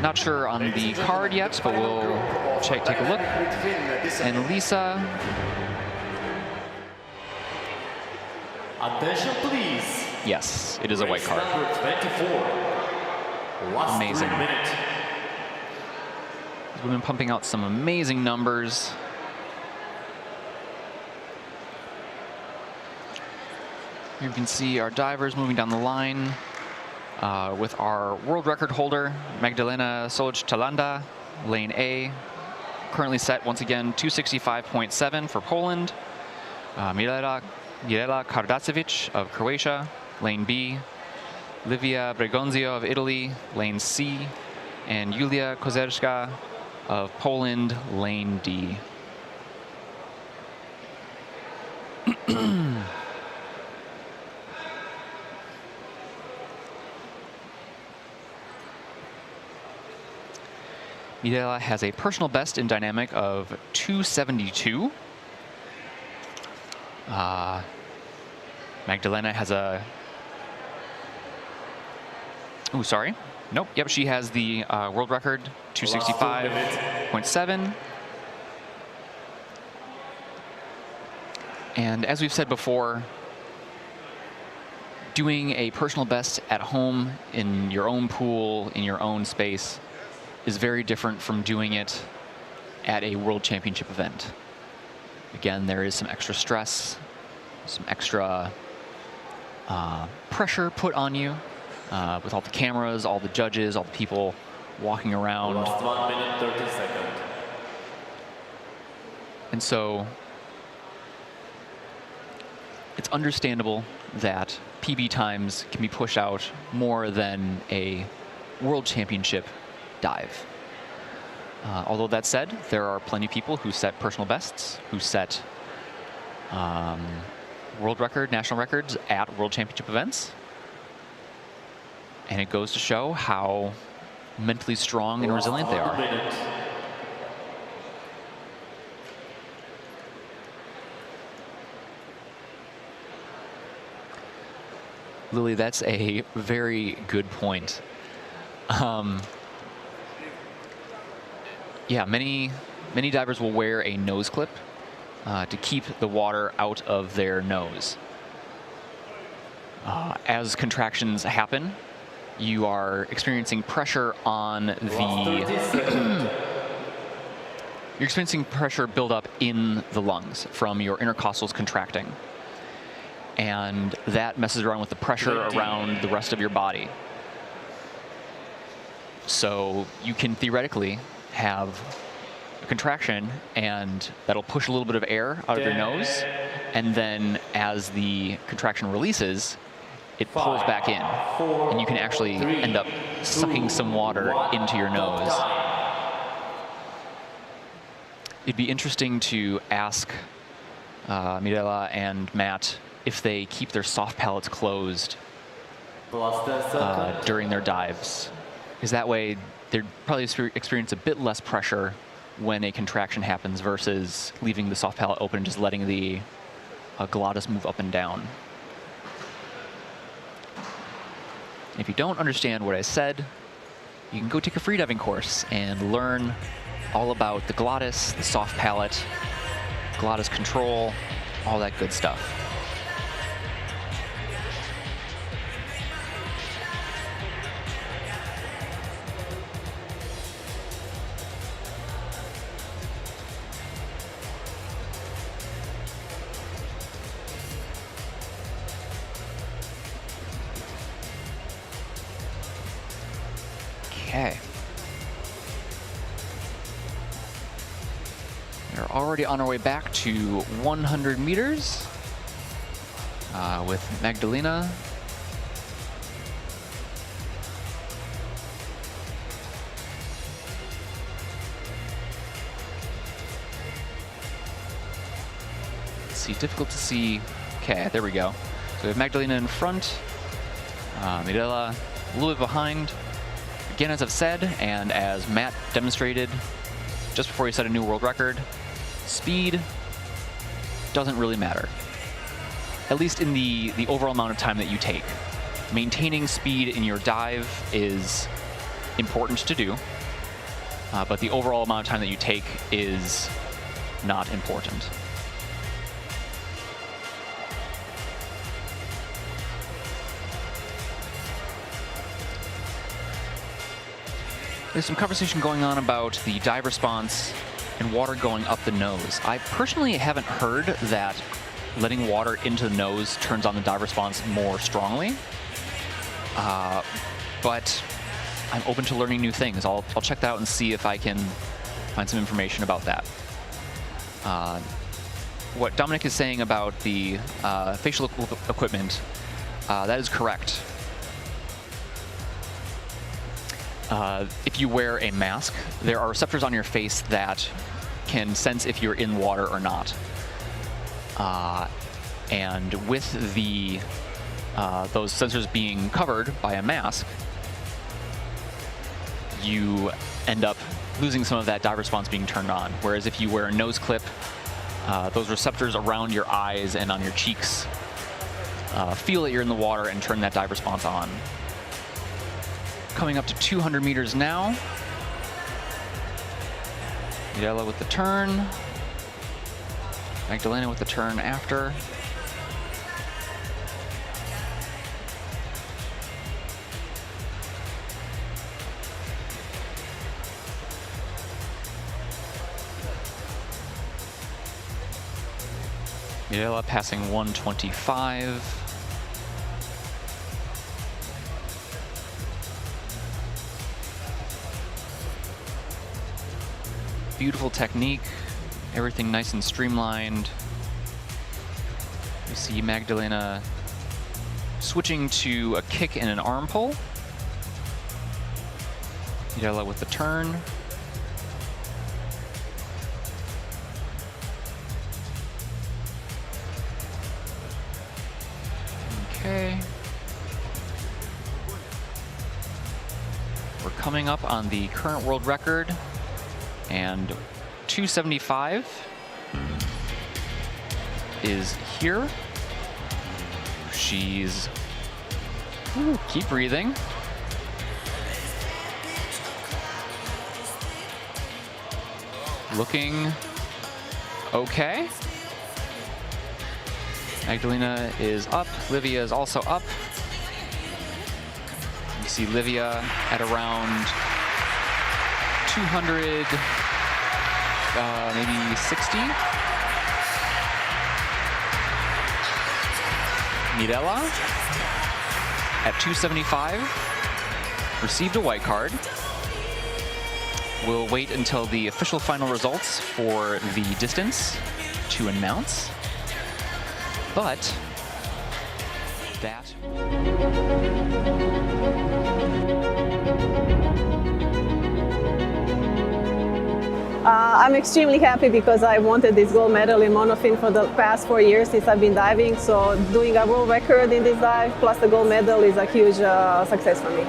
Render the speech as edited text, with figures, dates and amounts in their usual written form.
Not sure on the card yet, but we'll take a look. And Lisa. Attention, please. Yes, it is a white card. Number 24. Last Amazing. 3 minutes. We've been pumping out some amazing numbers. Here you can see our divers moving down the line with our world record holder, Magdalena Solic-Chalanda, lane A. Currently set once again 265.7 for Poland. Mirela Kardasevich of Croatia, lane B. Livia Bregonzio of Italy, lane C. And Julia Kozerska of Poland, lane D. Mirela has a personal best in dynamic of 272. Magdalena has a... Oh, sorry. Nope. Yep, she has the world record, 265.7. And as we've said before, doing a personal best at home in your own pool, in your own space, is very different from doing it at a world championship event. Again, there is some extra stress, some extra pressure put on you with all the cameras, all the judges, all the people walking around. Last 1 minute, 30 seconds. And so it's understandable that PB times can be pushed out more than a world championship dive. Although that said, there are plenty of people who set personal bests, who set world record, national records at world championship events. And it goes to show how mentally strong and resilient they are. Lily, that's a very good point. Yeah, many divers will wear a nose clip to keep the water out of their nose. As contractions happen, you are experiencing pressure on the... You're experiencing pressure build up in the lungs from your intercostals contracting. And that messes around with the pressure around the rest of your body. So you can theoretically have a contraction, and that'll push a little bit of air out of your nose, and then as the contraction releases, it pulls back in, and you can actually end up sucking some water into your nose. It'd be interesting to ask Mirela and Matt if they keep their soft palates closed during their dives, because that way they'd probably experience a bit less pressure when a contraction happens versus leaving the soft palate open and just letting the glottis move up and down. If you don't understand what I said, you can go take a freediving course and learn all about the glottis, the soft palate, glottis control, all that good stuff. Okay. We're already on our way back to 100 meters with Magdalena. Let's see, difficult to see. Okay, there we go. So we have Magdalena in front, Mirela a little bit behind. Again, as I've said, and as Matt demonstrated just before he set a new world record, speed doesn't really matter. At least in the overall amount of time that you take. Maintaining speed in your dive is important to do, but the overall amount of time that you take is not important. There's some conversation going on about the dive response and water going up the nose. I personally haven't heard that letting water into the nose turns on the dive response more strongly, but I'm open to learning new things. I'll check that out and see if I can find some information about that. What Dominic is saying about the facial equipment, that is correct. If you wear a mask, there are receptors on your face that can sense if you're in water or not. And with the those sensors being covered by a mask, you end up losing some of that dive response being turned on. Whereas if you wear a nose clip, those receptors around your eyes and on your cheeks feel that you're in the water and turn that dive response on. Coming up to 200 meters now. Mirella with the turn. Magdalena with the turn after. Mirella passing 125. Beautiful technique, everything nice and streamlined. You see Magdalena switching to a kick and an arm pull. Mirella with the turn. Okay. We're coming up on the current world record, and 275 is here. She's, keep breathing. Looking okay. Magdalena is up, Livia is also up. You see Livia at around 200, maybe 60. Mirella at 275 received a white card. We'll wait until the official final results for the distance to announce. But that... I'm extremely happy because I wanted this gold medal in monofin for the past 4 years since I've been diving. So doing a world record in this dive plus the gold medal is a huge success for me.